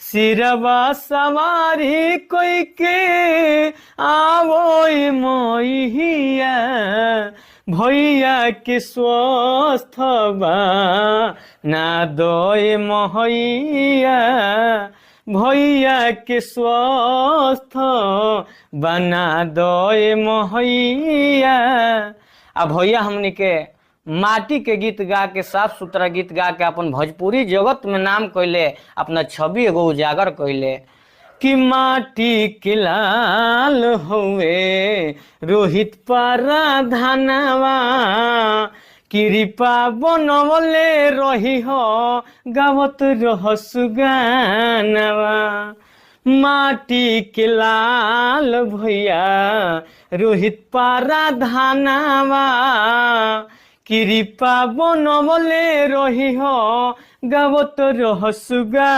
सिरवा सवारी कोई के आवो मोहिया भैया के स्वस्थ बा ना दोय मोहैया भैया के स्वस्थ बना दोय मोहैया। अब भैया हमनी के माटी के गीत गा के साफ सुथरा गीत गा के अपन भोजपुरी जगत में नाम कैले, अपना छवि एगो उजागर कैले कि माटी के लाल हुए रोहित पराधनवा कृपा बनवले रही हो गावत रह सुगानवा। माटी के लाल भैया रोहित पराधनवा कृपा बनवले रही हो गावत रह सुगा।